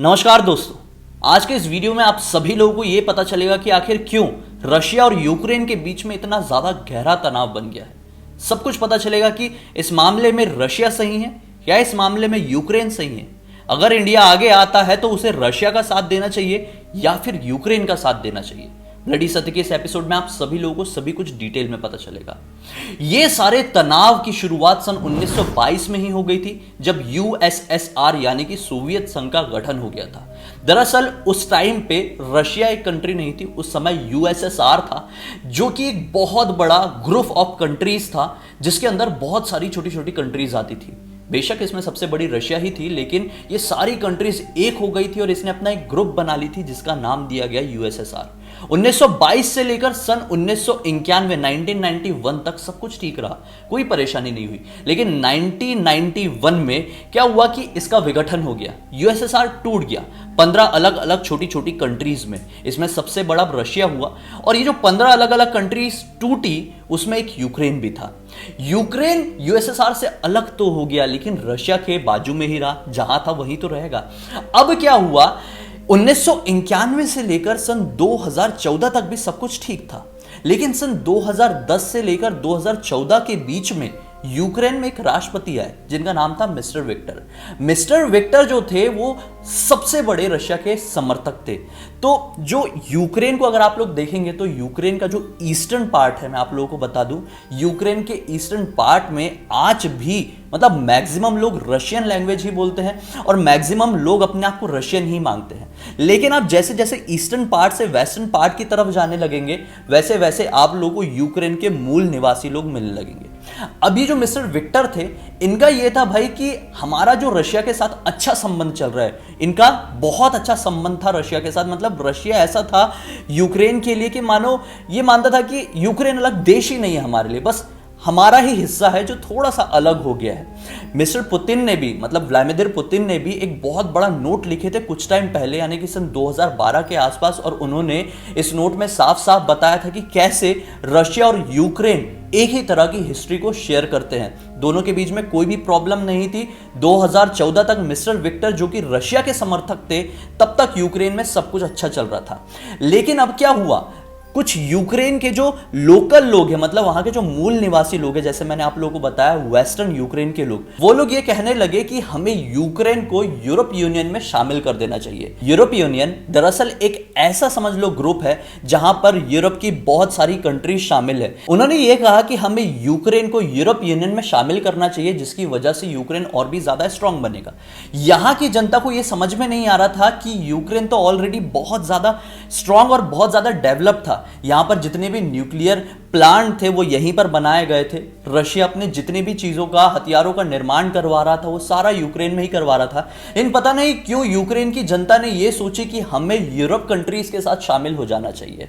नमस्कार दोस्तों, आज के इस वीडियो में आप सभी लोगों को यह पता चलेगा कि आखिर क्यों रशिया और यूक्रेन के बीच में इतना ज्यादा गहरा तनाव बन गया है। सब कुछ पता चलेगा कि इस मामले में रशिया सही है या इस मामले में यूक्रेन सही है। अगर इंडिया आगे आता है तो उसे रशिया का साथ देना चाहिए या फिर यूक्रेन का साथ देना चाहिए। ब्लडी सत्य के इस एपिसोड में आप सभी लोगों को सभी कुछ डिटेल में पता चलेगा। ये सारे तनाव की शुरुआत सन 1922 में ही हो गई थी, जब यूएसएसआर यानी कि सोवियत संघ का गठन हो गया था। दरअसल उस टाइम पे रशिया एक कंट्री नहीं थी, उस समय यूएसएसआर था, जो कि एक बहुत बड़ा ग्रुप ऑफ कंट्रीज था जिसके अंदर बहुत सारी छोटी छोटी कंट्रीज आती थी। बेशक इसमें सबसे बड़ी रशिया ही थी, लेकिन ये सारी कंट्रीज एक हो गई थी और इसने अपना एक ग्रुप बना ली थी जिसका नाम दिया गया यूएसएसआर। 1922 से लेकर सन 1991 तक सब कुछ ठीक रहा, कोई परेशानी नहीं हुई। लेकिन 1991 में क्या हुआ कि इसका विघटन हो गया, यूएसएसआर टूट गया 15 अलग अलग छोटी छोटी कंट्रीज में। इसमें सबसे बड़ा रशिया हुआ और ये जो 15 अलग अलग कंट्रीज टूटी उसमें एक यूक्रेन भी था। यूक्रेन यूएसएसआर से अलग तो हो गया लेकिन रशिया के बाजू में ही रहा, जहां था वहीं तो रहेगा। अब क्या हुआ, 1991 से लेकर सन 2014 तक भी सब कुछ ठीक था, लेकिन सन 2010 से लेकर 2014 के बीच में यूक्रेन में एक राष्ट्रपति आए जिनका नाम था मिस्टर विक्टर। मिस्टर विक्टर जो थे वो सबसे बड़े रशिया के समर्थक थे। तो जो यूक्रेन को अगर आप लोग देखेंगे तो यूक्रेन का जो ईस्टर्न पार्ट है, मैं आप लोगों को बता दूं, यूक्रेन के ईस्टर्न पार्ट में आज भी मतलब मैक्सिमम लोग रशियन लैंग्वेज ही बोलते हैं और मैक्सिमम लोग अपने आप को रशियन ही मांगते हैं। लेकिन आप जैसे जैसे ईस्टर्न पार्ट से वेस्टर्न पार्ट की तरफ जाने लगेंगे वैसे वैसे आप लोगों को यूक्रेन के मूल निवासी लोग मिलने लगेंगे। अभी जो मिस्टर विक्टर थे, इनका यह था भाई कि हमारा जो रशिया के साथ अच्छा संबंध चल रहा है, इनका बहुत अच्छा संबंध था रशिया के साथ। मतलब रशिया ऐसा था यूक्रेन के लिए कि मानो ये मानता था कि यूक्रेन अलग देश ही नहीं है हमारे लिए, बस हमारा ही हिस्सा है जो थोड़ा सा अलग हो गया है। मिस्टर पुतिन ने भी, मतलब व्लादिमीर पुतिन ने भी एक बहुत बड़ा नोट लिखे थे कुछ टाइम पहले, यानी कि सन 2012 के आसपास, और उन्होंने इस नोट में साफ साफ बताया था कि कैसे रशिया और यूक्रेन एक ही तरह की हिस्ट्री को शेयर करते हैं, दोनों के बीच में कोई भी प्रॉब्लम नहीं थी। 2014 तक मिस्टर विक्टर जो कि रशिया के समर्थक थे, तब तक यूक्रेन में सब कुछ अच्छा चल रहा था। लेकिन अब क्या हुआ, कुछ यूक्रेन के जो लोकल लोग हैं, मतलब वहां के जो मूल निवासी लोग हैं, जैसे मैंने आप लोगों को बताया वेस्टर्न यूक्रेन के लोग, वो लोग ये कहने लगे कि हमें यूक्रेन को यूरोप यूनियन में शामिल कर देना चाहिए। यूरोप यूनियन दरअसल एक ऐसा समझ लो ग्रुप है जहां पर यूरोप की बहुत सारी कंट्रीज शामिल है। उन्होंने ये कहा कि हमें यूक्रेन को यूरोप यूनियन में शामिल करना चाहिए, जिसकी वजह से यूक्रेन और भी ज्यादा स्ट्रांग बनेगा। यहां की जनता को यह समझ में नहीं आ रहा था कि यूक्रेन तो ऑलरेडी बहुत ज्यादा स्ट्रांग और बहुत ज्यादा डेवलप था। यहां पर जितने भी न्यूक्लियर प्लांट थे वो यहीं पर बनाए गए थे। रशिया अपने जितनी भी चीजों का, हथियारों का निर्माण करवा रहा था वो सारा यूक्रेन में ही करवा रहा था। इन पता नहीं क्यों यूक्रेन की जनता ने यह सोची कि हमें यूरोप कंट्रीज के साथ शामिल हो जाना चाहिए।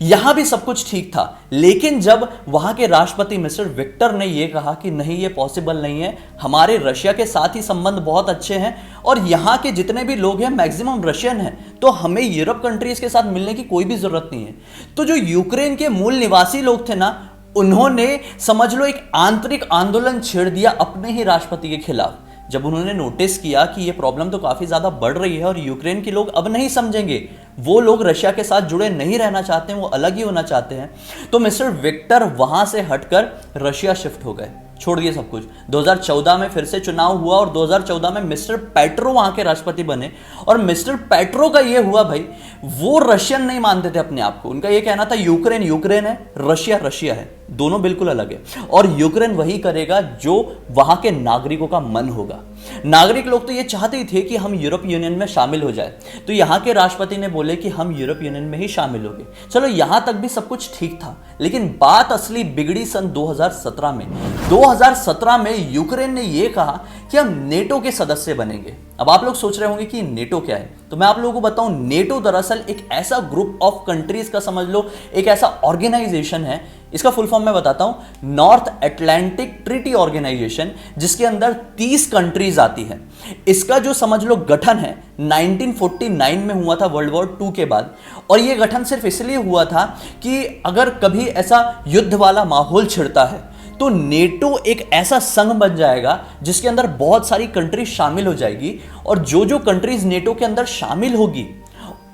यहां भी सब कुछ ठीक था, लेकिन जब वहां के राष्ट्रपति मिस्टर विक्टर ने यह कहा कि नहीं, ये पॉसिबल नहीं है, हमारे रशिया के साथ ही संबंध बहुत अच्छे हैं और यहां के जितने भी लोग हैं मैक्सिमम रशियन हैं, तो हमें यूरोप कंट्रीज के साथ मिलने की कोई भी जरूरत नहीं है। तो जो यूक्रेन के मूल निवासी लोग थे ना, उन्होंने समझ लो एक आंतरिक आंदोलन छेड़ दिया अपने ही राष्ट्रपति के खिलाफ। जब उन्होंने नोटिस किया कि ये प्रॉब्लम तो काफी ज्यादा बढ़ रही है और यूक्रेन के लोग अब नहीं समझेंगे, वो लोग रशिया के साथ जुड़े नहीं रहना चाहते हैं, वो अलग ही होना चाहते हैं, तो मिस्टर विक्टर वहां से हटकर रशिया शिफ्ट हो गए, छोड़ दिए सब कुछ। 2014 में फिर से चुनाव हुआ और 2014 में मिस्टर पेट्रो वहां के राष्ट्रपति बने। और मिस्टर पेट्रो का यह हुआ भाई, वो रशियन नहीं मानते थे अपने आप को। उनका यह कहना था यूक्रेन यूक्रेन है, रशिया रशिया है, दोनों बिल्कुल अलग है और यूक्रेन वही करेगा जो वहां के नागरिकों का मन होगा। नागरिक लोग तो ये चाहते ही थे कि हम यूरोप यूनियन में शामिल हो जाए, तो यहां के राष्ट्रपति ने बोले कि हम यूरोप यूनियन में ही शामिल होंगे। चलो यहां तक भी सब कुछ ठीक था, लेकिन बात असली बिगड़ी सन 2017 में। 2017 में यूक्रेन ने यह कहा कि हम नेटो के सदस्य बनेंगे। अब आप लोग सोच रहे होंगे कि नेटो क्या है, तो मैं आप लोगों को बताऊं, नेटो दरअसल एक ऐसा ग्रुप ऑफ कंट्रीज का समझ लो, एक ऐसा ऑर्गेनाइजेशन है, इसका फुल फॉर्म मैं बताता हूं, नॉर्थ अटलांटिक ट्रीटी ऑर्गेनाइजेशन, जिसके अंदर 30 कंट्रीज आती है। इसका जो समझ लो गठन है 1949 में हुआ था, वर्ल्ड वॉर 2 के बाद, और यह गठन सिर्फ इसलिए हुआ था कि अगर कभी ऐसा युद्ध वाला माहौल छिड़ता है तो नेटो एक ऐसा संघ बन जाएगा जिसके अंदर बहुत सारी कंट्रीज शामिल हो जाएगी, और जो जो कंट्रीज नेटो के अंदर शामिल होगी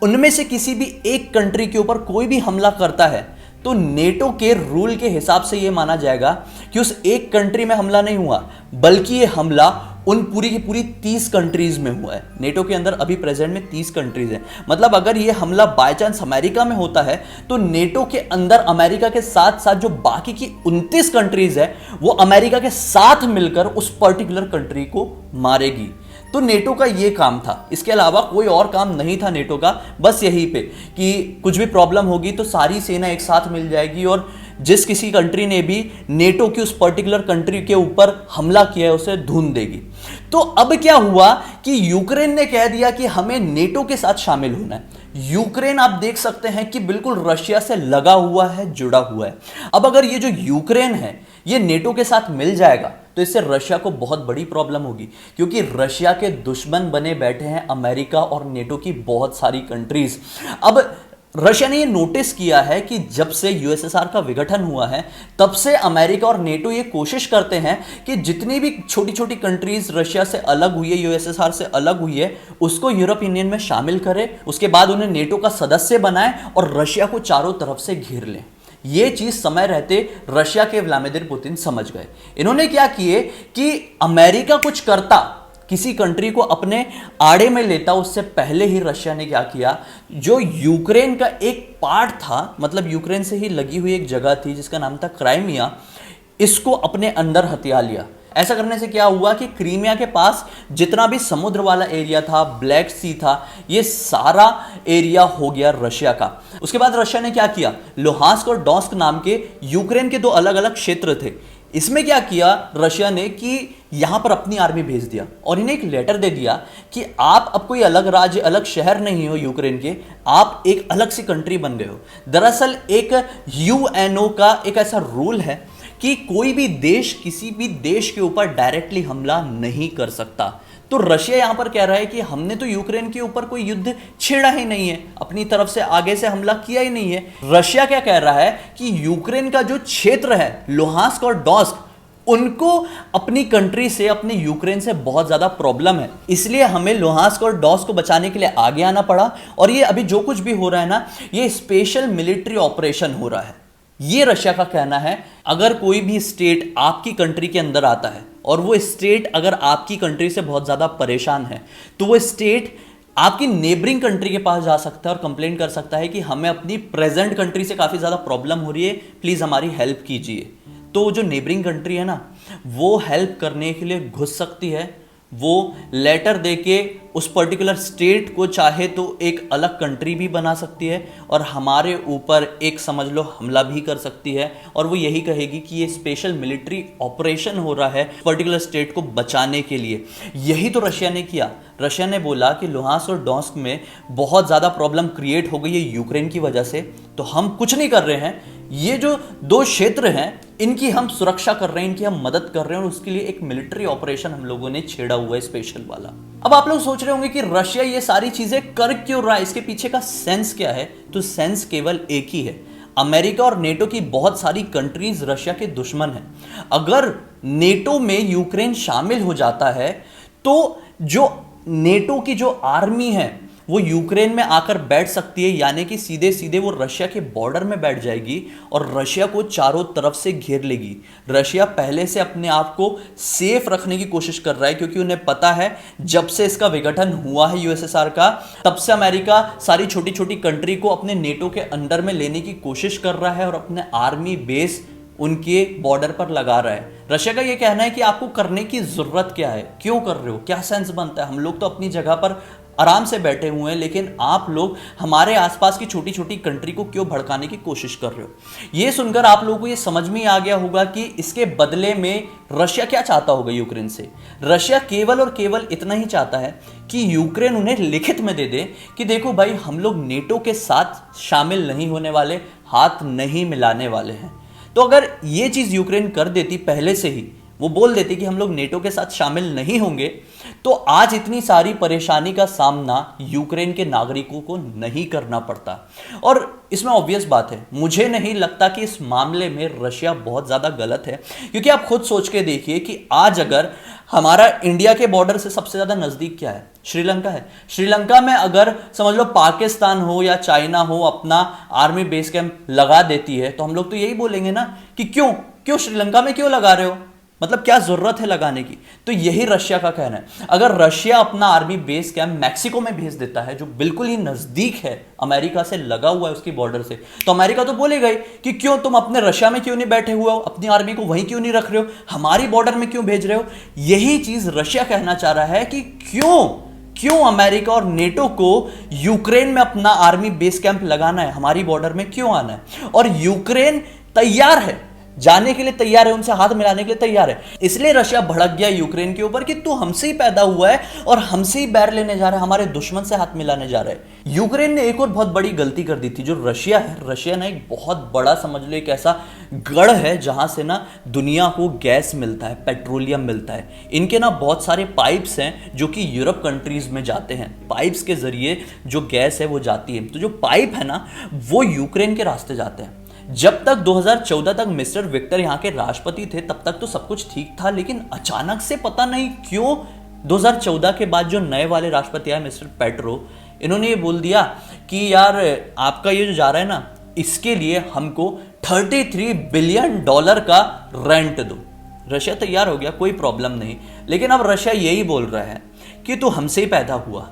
उनमें से किसी भी एक कंट्री के ऊपर कोई भी हमला करता है तो नेटो के रूल के हिसाब से यह माना जाएगा कि उस एक कंट्री में हमला नहीं हुआ, बल्कि यह हमला उन पूरी की पूरी 30 कंट्रीज में हुआ है। नेटो के अंदर अभी प्रेजेंट में 30 कंट्रीज हैं। मतलब अगर ये हमला बाय चांस अमेरिका में होता है तो नेटो के अंदर अमेरिका के साथ साथ जो बाकी की 29 कंट्रीज है वो अमेरिका के साथ मिलकर उस पर्टिकुलर कंट्री को मारेगी। तो नेटो का ये काम था, इसके अलावा कोई और काम नहीं था नेटो का। बस यही पे कि कुछ भी प्रॉब्लम होगी तो सारी सेना एक साथ मिल जाएगी और जिस किसी कंट्री ने भी नेटो की उस पर्टिकुलर कंट्री के ऊपर हमला किया है उसे धून देगी। तो अब क्या हुआ कि यूक्रेन ने कह दिया कि हमें नेटो के साथ शामिल होना है। यूक्रेन आप देख सकते हैं कि बिल्कुल रशिया से लगा हुआ है, जुड़ा हुआ है। अब अगर ये जो यूक्रेन है ये नेटो के साथ मिल जाएगा तो इससे रशिया को बहुत बड़ी प्रॉब्लम होगी, क्योंकि रशिया के दुश्मन बने बैठे हैं अमेरिका और नेटो की बहुत सारी कंट्रीज। अब रशिया ने ये नोटिस किया है कि जब से यूएसएसआर का विघटन हुआ है तब से अमेरिका और नेटो ये कोशिश करते हैं कि जितनी भी छोटी छोटी कंट्रीज रशिया से अलग हुई है, यूएसएसआर से अलग हुई है, उसको यूरोप यूनियन में शामिल करें, उसके बाद उन्हें नेटो का सदस्य बनाएं और रशिया को चारों तरफ से घेर लें। ये चीज समय रहते रशिया के व्लादिमीर पुतिन समझ गए। इन्होंने क्या किए कि अमेरिका कुछ करता, किसी कंट्री को अपने आड़े में लेता, उससे पहले ही रशिया ने क्या किया, जो यूक्रेन का एक पार्ट था, मतलब यूक्रेन से ही लगी हुई एक जगह थी जिसका नाम था क्राइमिया, इसको अपने अंदर हथिया लिया। ऐसा करने से क्या हुआ कि क्रीमिया के पास जितना भी समुद्र वाला एरिया था, ब्लैक सी था, ये सारा एरिया हो गया रशिया का। उसके बाद रशिया ने क्या किया, लुहांस्क और डोनेट्स्क नाम के यूक्रेन के दो अलग अलग क्षेत्र थे, इसमें क्या किया रशिया ने कि यहां पर अपनी आर्मी भेज दिया और इन्हें एक लेटर दे दिया कि आप अब कोई अलग राज्य, अलग शहर नहीं हो यूक्रेन के, आप एक अलग सी कंट्री बन गए हो। दरअसल एक यूएनओ का एक ऐसा रूल है कि कोई भी देश किसी भी देश के ऊपर डायरेक्टली हमला नहीं कर सकता। तो रशिया यहां पर कह रहा है कि हमने तो यूक्रेन के ऊपर कोई युद्ध छेड़ा ही नहीं है, अपनी तरफ से आगे से हमला किया ही नहीं है। रशिया क्या कह रहा है कि यूक्रेन का जो क्षेत्र है लुहांस्क और डोनेट्स्क, उनको अपनी कंट्री से, अपने यूक्रेन से बहुत ज्यादा प्रॉब्लम है, इसलिए हमें लुहांस्क और डोनेट्स्क को बचाने के लिए आगे आना पड़ा। और ये अभी जो कुछ भी हो रहा है ना, ये स्पेशल मिलिट्री ऑपरेशन हो रहा है, ये रशिया का कहना है। अगर कोई भी स्टेट आपकी कंट्री के अंदर आता है और वो स्टेट अगर आपकी कंट्री से बहुत ज़्यादा परेशान है तो वो स्टेट आपकी नेबरिंग कंट्री के पास जा सकता है और कंप्लेंट कर सकता है कि हमें अपनी प्रेजेंट कंट्री से काफ़ी ज़्यादा प्रॉब्लम हो रही है, प्लीज़ हमारी हेल्प कीजिए। तो जो नेबरिंग कंट्री है ना, वो हेल्प करने के लिए घुस सकती है, वो लेटर देके उस पर्टिकुलर स्टेट को चाहे तो एक अलग कंट्री भी बना सकती है और हमारे ऊपर एक समझ लो हमला भी कर सकती है। और वो यही कहेगी कि ये स्पेशल मिलिट्री ऑपरेशन हो रहा है पर्टिकुलर स्टेट को बचाने के लिए। यही तो रशिया ने किया। रशिया ने बोला कि लुहांस्क और डोनेट्स्क में बहुत ज़्यादा प्रॉब्लम क्रिएट हो गई है यूक्रेन की वजह से, तो हम कुछ नहीं कर रहे हैं, ये जो दो क्षेत्र हैं इनकी हम सुरक्षा कर रहे हैं, इनकी हम मदद कर रहे हैं और उसके लिए एक मिलिट्री ऑपरेशन हम लोगों ने छेड़ा हुआ है स्पेशल वाला। अब आप लोग सोच रहे होंगे कि रशिया ये सारी चीजें कर क्यों रहा है, इसके पीछे का सेंस क्या है? तो सेंस केवल एक ही है, अमेरिका और नेटो की बहुत सारी कंट्रीज रशिया के दुश्मन हैं। अगर नेटो में यूक्रेन शामिल हो जाता है तो जो नेटो की जो आर्मी है वो यूक्रेन में आकर बैठ सकती है, यानी कि सीधे सीधे वो रशिया के बॉर्डर में बैठ जाएगी और रशिया को चारों तरफ से घेर लेगी। रशिया पहले से अपने आप को सेफ रखने की कोशिश कर रहा है, क्योंकि उन्हें पता है जब से इसका विघटन हुआ है यूएसएसआर का, तब से अमेरिका सारी छोटी छोटी कंट्री को अपने नेटो के अंडर में लेने की कोशिश कर रहा है और अपने आर्मी बेस उनके बॉर्डर पर लगा रहा है। रशिया का यह कहना है कि आपको करने की जरूरत क्या है, क्यों कर रहे हो, क्या सेंस बनता है, हम लोग तो अपनी जगह पर आराम से बैठे हुए हैं, लेकिन आप लोग हमारे आसपास की छोटी छोटी कंट्री को क्यों भड़काने की कोशिश कर रहे हो। ये सुनकर आप लोगों को ये समझ में आ गया होगा कि इसके बदले में रशिया क्या चाहता होगा यूक्रेन से। रशिया केवल और केवल इतना ही चाहता है कि यूक्रेन उन्हें लिखित में दे दे कि देखो भाई, हम लोग नेटो के साथ शामिल नहीं होने वाले, हाथ नहीं मिलाने वाले हैं। तो अगर ये चीज यूक्रेन कर देती पहले से ही, वो बोल देती कि हम लोग नेटो के साथ शामिल नहीं होंगे, तो आज इतनी सारी परेशानी का सामना यूक्रेन के नागरिकों को नहीं करना पड़ता। और इसमें ऑब्वियस बात है, मुझे नहीं लगता कि इस मामले में रशिया बहुत ज्यादा गलत है, क्योंकि आप खुद सोच के देखिए कि आज अगर हमारा इंडिया के बॉर्डर से सबसे ज्यादा नजदीक क्या है? श्रीलंका है। श्रीलंका में अगर समझ लो पाकिस्तान हो या चाइना हो अपना आर्मी बेस कैंप लगा देती है, तो हम लोग तो यही बोलेंगे ना कि क्यों क्यों श्रीलंका में क्यों लगा रहे हो, मतलब क्या जरूरत है लगाने की। तो यही रशिया का कहना है। अगर रशिया अपना आर्मी बेस कैंप मैक्सिको में भेज देता है, जो बिल्कुल ही नजदीक है, अमेरिका से लगा हुआ है उसकी बॉर्डर से, तो अमेरिका तो बोलेगा ही कि क्यों तुम अपने रशिया में क्यों नहीं बैठे हुए हो, अपनी आर्मी को वहीं क्यों नहीं रख रहे हो, हमारी बॉर्डर में क्यों भेज रहे हो। यही चीज रशिया कहना चाह रहा है कि क्यों अमेरिका और नेटो को यूक्रेन में अपना आर्मी बेस कैंप लगाना है, हमारी बॉर्डर में क्यों आना है। और यूक्रेन तैयार है, जाने के लिए तैयार है, उनसे हाथ मिलाने के लिए तैयार है। इसलिए रशिया भड़क गया यूक्रेन के ऊपर कि तू हमसे ही पैदा हुआ है और हमसे ही बैर लेने जा रहा है, हमारे दुश्मन से हाथ मिलाने जा रहा है। यूक्रेन ने एक और बहुत बड़ी गलती कर दी थी। जो रशिया है, रशिया ना एक बहुत बड़ा समझ लो एक ऐसा गढ़ है जहां से ना दुनिया को गैस मिलता है, पेट्रोलियम मिलता है। इनके ना बहुत सारे पाइप्स हैं जो कि यूरोप कंट्रीज में जाते हैं, पाइप्स के जरिए जो गैस है वो जाती है। तो जो पाइप है ना वो यूक्रेन के रास्ते जाते हैं। जब तक 2014 तक मिस्टर विक्टर यहाँ के राष्ट्रपति थे तब तक तो सब कुछ ठीक था, लेकिन अचानक से पता नहीं क्यों 2014 के बाद जो नए वाले राष्ट्रपति आए मिस्टर पेट्रो, इन्होंने ये बोल दिया कि यार आपका ये जो जा रहा है ना, इसके लिए हमको $33 बिलियन का रेंट दो। रशिया तैयार हो गया, कोई प्रॉब्लम नहीं। लेकिन अब रशिया यही बोल रहा है कि तू हमसे ही पैदा हुआ,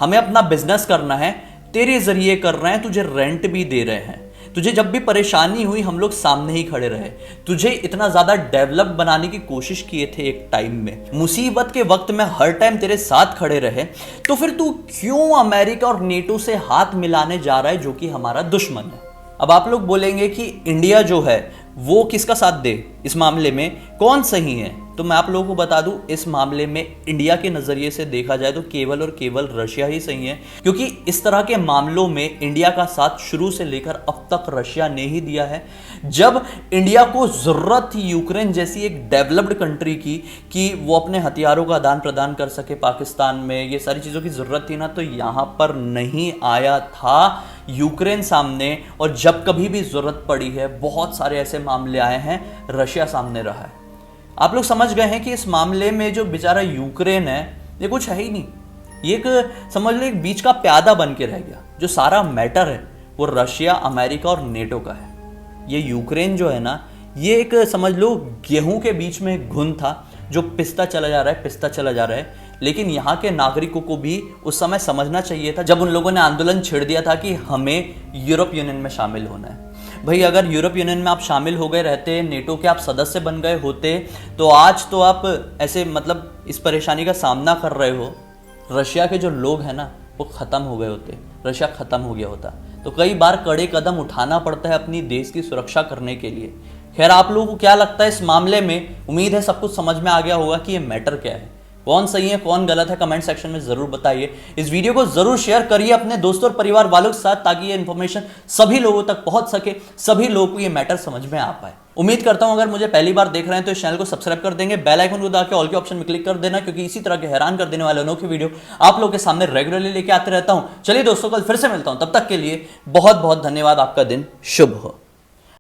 हमें अपना बिजनेस करना है, तेरे जरिए कर रहे हैं, तुझे रेंट भी दे रहे हैं, तुझे जब भी परेशानी हुई हम लोग सामने ही खड़े रहे, तुझे इतना ज्यादा डेवलप बनाने की कोशिश किए थे एक टाइम में, मुसीबत के वक्त में हर टाइम तेरे साथ खड़े रहे, तो फिर तू क्यों अमेरिका और नेटो से हाथ मिलाने जा रहा है जो कि हमारा दुश्मन है। अब आप लोग बोलेंगे कि इंडिया जो है वो किसका साथ दे, इस मामले में कौन सही है। तो मैं आप लोगों को बता दूं, इस मामले में इंडिया के नजरिए से देखा जाए तो केवल और केवल रशिया ही सही है, क्योंकि इस तरह के मामलों में इंडिया का साथ शुरू से लेकर अब तक रशिया ने ही दिया है। जब इंडिया को जरूरत थी यूक्रेन जैसी एक डेवलप्ड कंट्री की कि वो अपने हथियारों का आदान प्रदान कर सके पाकिस्तान में, ये सारी चीजों की जरूरत थी ना, तो यहां पर नहीं आया था यूक्रेन सामने। और जब कभी भी जरूरत पड़ी है, बहुत सारे ऐसे मामले आए हैं, रशिया सामने रहा है। आप लोग समझ गए हैं कि इस मामले में जो बेचारा यूक्रेन है ये कुछ है ही नहीं, ये एक समझ लो एक बीच का प्यादा बन के रह गया। जो सारा मैटर है वो रशिया, अमेरिका और नेटो का है। ये यूक्रेन जो है ना, ये एक समझ लो गेहूं के बीच में एक घुन था जो पिसता चला जा रहा है, पिसता चला जा रहा है। लेकिन यहाँ के नागरिकों को भी उस समय समझना चाहिए था जब उन लोगों ने आंदोलन छेड़ दिया था कि हमें यूरोप यूनियन में शामिल होना है। भाई अगर यूरोप यूनियन में आप शामिल हो गए रहते, नेटो के आप सदस्य बन गए होते, तो आज तो आप ऐसे मतलब इस परेशानी का सामना कर रहे हो, रशिया के जो लोग हैं ना वो खत्म हो गए होते, रशिया खत्म हो गया होता। तो कई बार कड़े कदम उठाना पड़ता है अपनी देश की सुरक्षा करने के लिए। खैर आप लोगों को क्या लगता है इस मामले में? उम्मीद है सब कुछ समझ में आ गया होगा कि ये मैटर क्या है, कौन सही है कौन गलत है, कमेंट सेक्शन में जरूर बताइए। इस वीडियो को जरूर शेयर करिए अपने दोस्तों और परिवार वालों के साथ, ताकि ये इन्फॉर्मेशन सभी लोगों तक पहुंच सके, सभी लोगों को ये मैटर समझ में आ पाए। उम्मीद करता हूं अगर मुझे पहली बार देख रहे हैं तो इस चैनल को सब्सक्राइब कर देंगे, बेल आइकन को दबा के ऑल के ऑप्शन में क्लिक कर देना, क्योंकि इसी तरह के हैरान कर देने वाले अनोखे वीडियो आप लोगों के सामने रेगुलरली लेके आते रहता हूं। चलिए दोस्तों, कल फिर से मिलता हूं, तब तक के लिए बहुत बहुत धन्यवाद। आपका दिन शुभ हो।